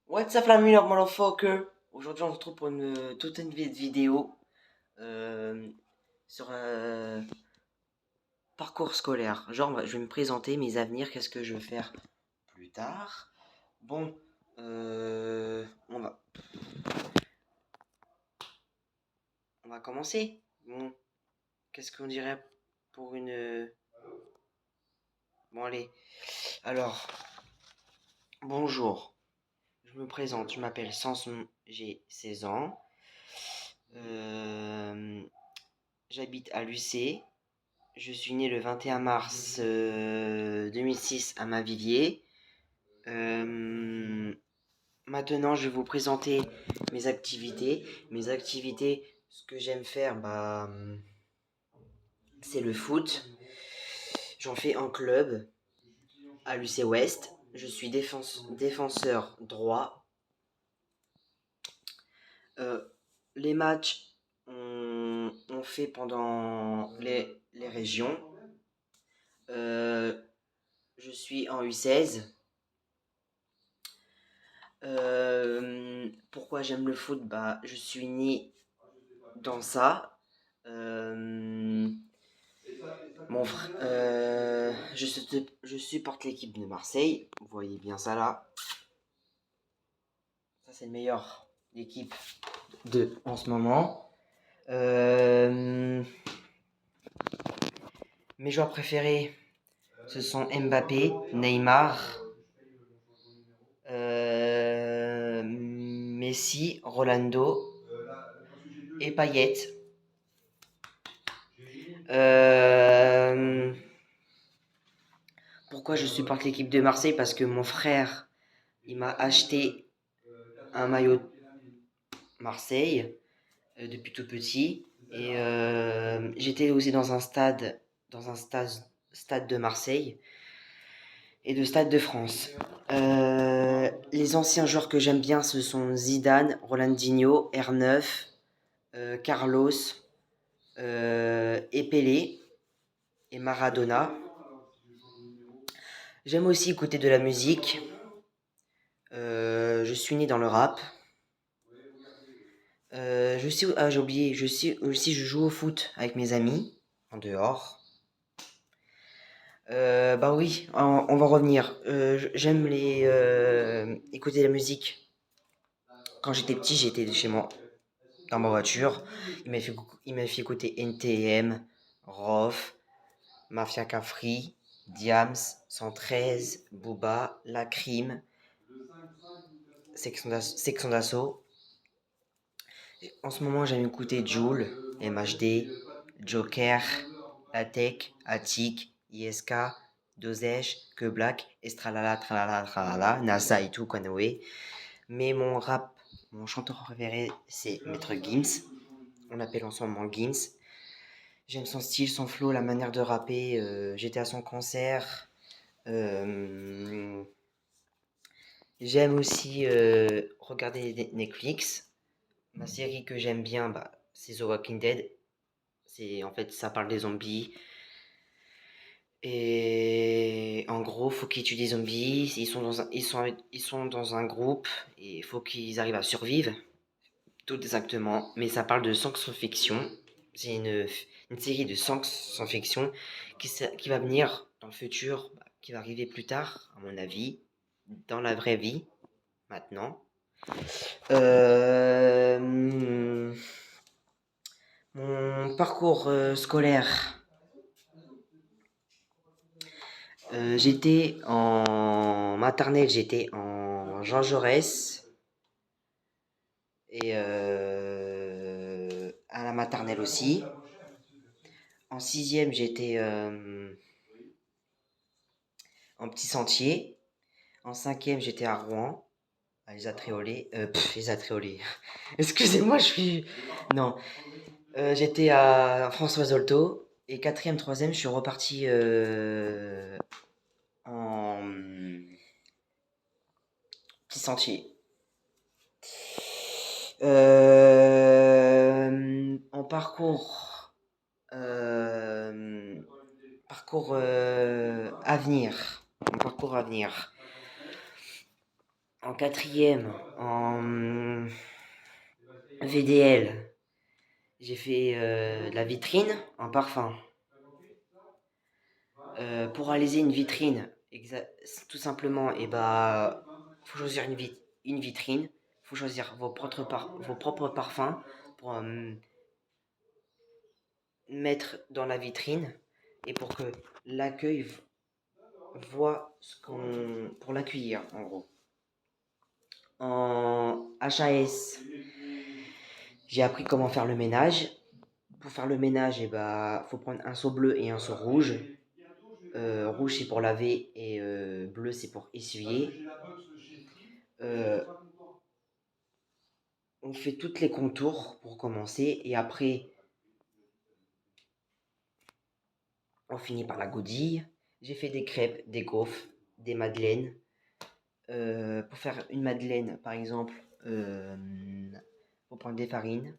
What's up la mule motherfucker? Aujourd'hui on se retrouve pour toute une vidéo euh, sur parcours scolaire. Genre je vais me présenter mes avenirs, qu'est-ce que je veux faire plus tard. Bon, on va commencer. Bon, qu'est-ce qu'on dirait pour une... Bon allez, alors, bonjour. Je me présente, je m'appelle Samson, j'ai 16 ans. Euh, J'habite à Lucé. Je suis né le 21 mars 2006 à Mainvilliers. Maintenant, je vais vous présenter mes activités. Mes activités, ce que j'aime faire, c'est le foot. J'en fais en club à l'UC Ouest. Je suis défenseur droit. Euh, les matchs, on fait pendant les régions. Je suis en U16. Pourquoi j'aime le foot? Je suis né dans ça. Euh, je supporte l'équipe de Marseille. Vous voyez bien ça là. Ça c'est le meilleur équipe en ce moment. Mes joueurs préférés, ce sont Mbappé, Neymar, Messi, Rolando et Payet. Euh, Pourquoi je supporte l'équipe de Marseille? Parce que mon frère, il m'a acheté un maillot Marseille depuis tout petit. Et j'étais aussi dans un stade de Marseille et de Stade de France. Les anciens joueurs que j'aime bien, ce sont Zidane, Ronaldinho, R9, Carlos, et Pelé et Maradona. J'aime aussi écouter de la musique. Je suis né dans le rap. J'ai oublié, je joue au foot avec mes amis en dehors. Oui, on va revenir. J'aime écouter la musique. Quand j'étais petit, j'étais chez moi, dans ma voiture. Il m'a fait écouter NTM, Rof, Mafia Cafri, Diams, 113, Booba, La Crime, Section d'Assaut. En ce moment, j'aime écouter Jul, MHD, Joker, Latek, Attic, ISK, Dosage, Que Black, Estralala, Tralala, Tralala, NASA et tout, Konoe. Mais mon chanteur préféré, c'est Maître Gims. On l'appelle ensemble Gims. J'aime son style, son flow, la manière de rapper. J'étais à son concert. Euh, J'aime aussi regarder Netflix. Ma série que j'aime bien, c'est The Walking Dead. En fait, ça parle des zombies. Et en gros, faut qu'ils tuent des zombies. Ils sont dans un groupe et il faut qu'ils arrivent à survivre. Tout exactement. Mais ça parle de science-fiction. C'est une série de science-fiction qui va venir dans le futur, qui va arriver plus tard, à mon avis, dans la vraie vie, maintenant. Mon parcours scolaire. J'étais en maternelle, j'étais en Jean Jaurès et à la maternelle aussi. En sixième, j'étais en Petit Sentier. En cinquième, j'étais à Rouen, à les Atréolés. Les Atréolés. Excusez-moi, je suis... Non. J'étais à François Zolto. Et quatrième, troisième, je suis reparti en Petit Sentier. En parcours avenir. Mon parcours avenir. En quatrième, en VDL, j'ai fait la vitrine en parfum. Pour réaliser une vitrine, tout simplement, faut choisir une vitrine. Faut choisir vos propres parfums pour mettre dans la vitrine et pour que l'accueil voit pour l'accueillir en gros. En HAS, j'ai appris comment faire le ménage. Pour faire le ménage, faut prendre un seau bleu et un seau rouge. Rouge c'est pour laver et bleu c'est pour essuyer. On fait toutes les contours pour commencer et après on finit par la godille. J'ai fait des crêpes, des gaufres, des madeleines. Pour faire une madeleine par exemple, faut prendre des farines,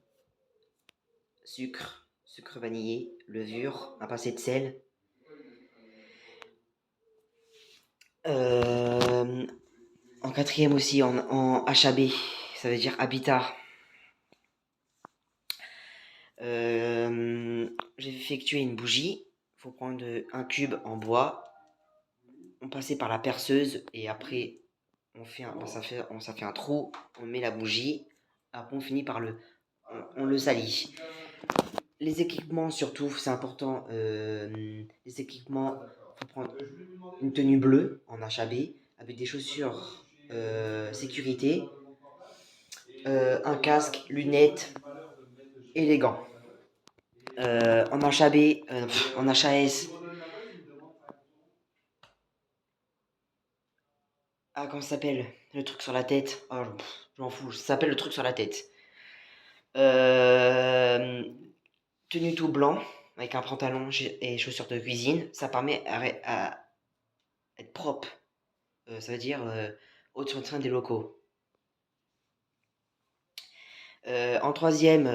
sucre vanillé, levure, un pincé de sel. En quatrième aussi, en HAB, ça veut dire habitat. J'ai effectué une bougie. Il faut prendre un cube en bois. On passait par la perceuse et après ça fait un trou. On met la bougie. Après on finit par on le salit. Les équipements surtout, c'est important. Les équipements, faut prendre une tenue bleue en HAB avec des chaussures sécurité, un casque, lunettes et les gants. En HAB, en HAS, comment ça s'appelle? Le truc sur la tête. Oh, je m'en fous, ça s'appelle le truc sur la tête. Tenue tout blanc, avec un pantalon et chaussures de cuisine. Ça permet à être propre. Ça veut dire au-dessus des locaux. En troisième,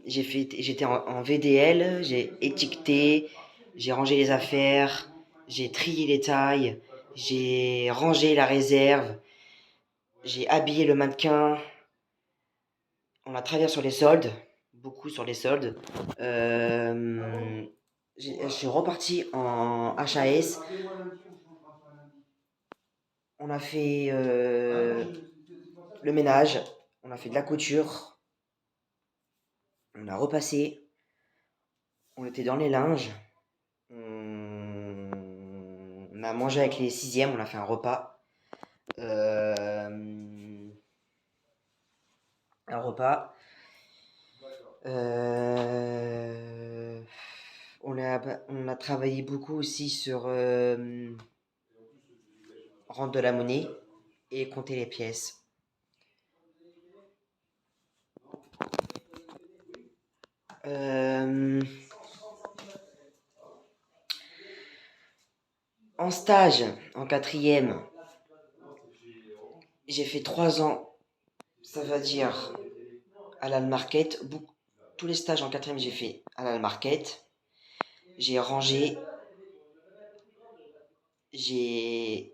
j'étais en VDL, j'ai étiqueté, j'ai rangé les affaires, j'ai trié les tailles, j'ai rangé la réserve, j'ai habillé le mannequin. On a travaillé sur les soldes, beaucoup sur les soldes. Je suis reparti en HAS. On a fait le ménage, on a fait de la couture, on a repassé, on était dans les linges, on a mangé avec les sixièmes, on a fait un repas. Un repas. On a travaillé beaucoup aussi sur rendre de la monnaie et compter les pièces. En stage, en quatrième, j'ai fait 3 ans, ça veut dire à la market. Tous les stages en quatrième, j'ai fait à la market. J'ai rangé, j'ai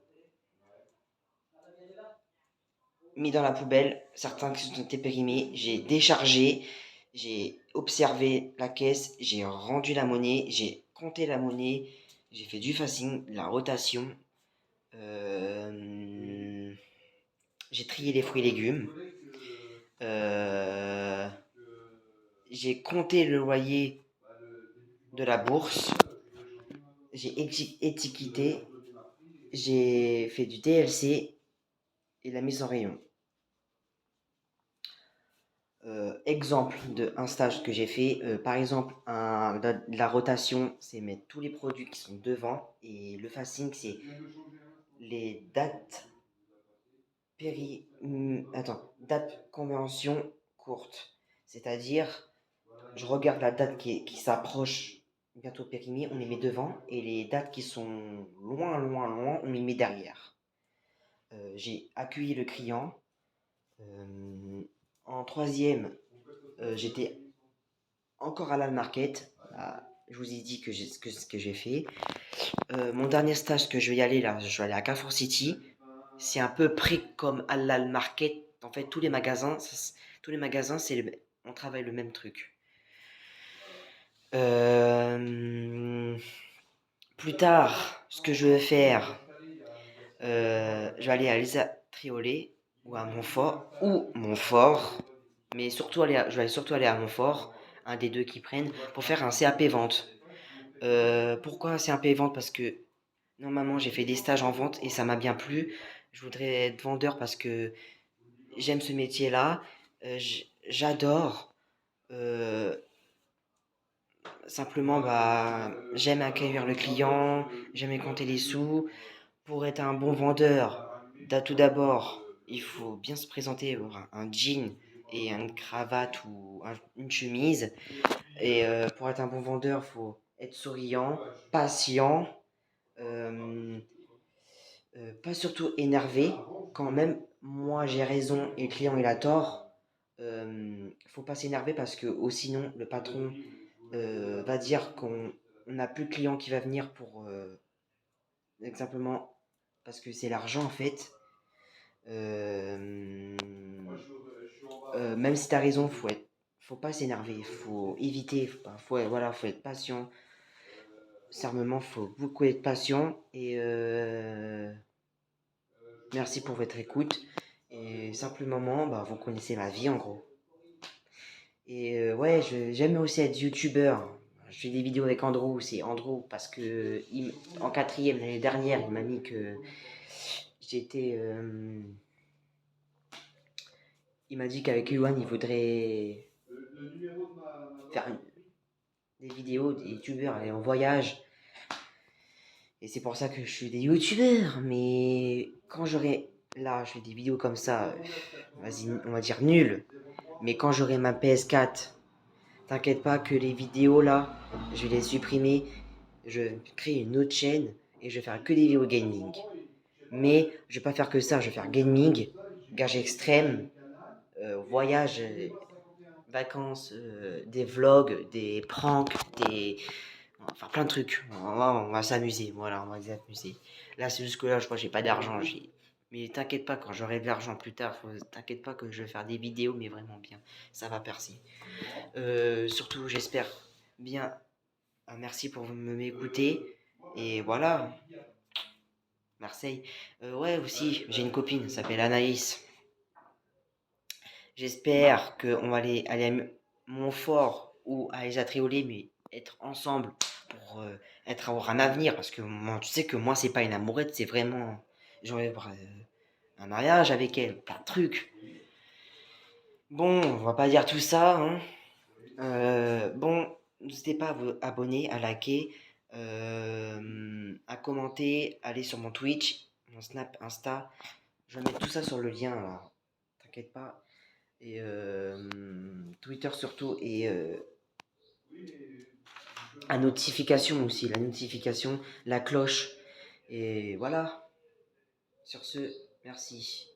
mis dans la poubelle certains qui ont été périmés, j'ai déchargé, j'ai observé la caisse, j'ai rendu la monnaie, j'ai compté la monnaie, j'ai fait du facing, la rotation, j'ai trié les fruits et légumes, j'ai compté le loyer de la bourse, j'ai étiqueté, j'ai fait du DLC et la mise en rayon. Exemple d'un stage que j'ai fait, par exemple, la rotation, c'est mettre tous les produits qui sont devant, et le facing, c'est les dates date convention courte. C'est-à-dire, je regarde la date qui s'approche bientôt périmée, on les met devant, et les dates qui sont loin, loin, loin, on les met derrière. J'ai accueilli le client. En troisième, j'étais encore à la market. Je vous ai dit ce que j'ai fait. Mon dernier stage que je vais y aller là, je vais aller à Carrefour City. c'est un peu pris comme Halal Market. En fait, tous les magasins, on travaille le même truc. Euh, Plus tard, ce que je vais faire, je vais aller à Lisa Triolet ou à Montfort, mais je vais surtout aller à Montfort, un des deux qui prennent, pour faire un CAP vente. Pourquoi un CAP vente? Parce que normalement j'ai fait des stages en vente et ça m'a bien plu. Je voudrais être vendeur parce que j'aime ce métier-là. J'adore. Euh, Simplement, bah, j'aime accueillir le client, j'aime compter les sous. Pour être un bon vendeur, tout d'abord, il faut bien se présenter, avoir un jean et une cravate ou une chemise. Et pour être un bon vendeur, il faut être souriant, patient, euh, pas surtout énervé. Quand même, moi j'ai raison et le client il a tort, faut pas s'énerver parce que sinon le patron va dire qu'on n'a plus de client qui va venir pour simplement parce que c'est l'argent en fait. Euh, Même si tu as raison, faut pas s'énerver, faut éviter, voilà, faut être patient. Sincèrement, faut beaucoup être patient et merci pour votre écoute. Et simplement, bah, vous connaissez ma vie en gros. Et ouais, j'aime aussi être youtubeur. Je fais des vidéos avec Andrew, c'est Andrew parce que en quatrième l'année dernière, il m'a mis que j'étais. Il m'a dit qu'avec Yuan, il voudrait faire des vidéos, des youtubeurs, aller en voyage. Et c'est pour ça que je suis des youtubeurs. Mais quand j'aurai. Là, je fais des vidéos comme ça, vas-y, on va dire nul. Mais quand j'aurai ma PS4, t'inquiète pas que les vidéos là, je vais les supprimer. Je vais créer une autre chaîne et je vais faire que des vidéos gaming. Mais je vais pas faire que ça, je vais faire gaming, gage extrême, voyage, vacances, des vlogs, des pranks, enfin plein de trucs. On va s'amuser, voilà, on va s'amuser. Là, c'est juste que là, je crois que j'ai pas d'argent. Mais t'inquiète pas, quand j'aurai de l'argent plus tard, t'inquiète pas que je vais faire des vidéos, mais vraiment bien. Ça va percer. Surtout, j'espère bien. Ah, merci pour m'écouter. Et voilà, Marseille. Ouais, aussi, j'ai une copine, elle s'appelle Anaïs. J'espère qu'on va aller à Montfort ou à Elsa Triolet, mais être ensemble pour avoir un avenir. Parce que moi, tu sais que moi, c'est pas une amourette, c'est vraiment. J'aurais un mariage avec elle, plein de trucs. Bon, on va pas dire tout ça, hein. Bon, n'hésitez pas à vous abonner, à liker, à commenter, aller sur mon Twitch, mon Snap, Insta. Je vais mettre tout ça sur le lien, alors t'inquiète pas. Et Twitter surtout, et la notification aussi, la cloche. Et voilà. Sur ce, merci.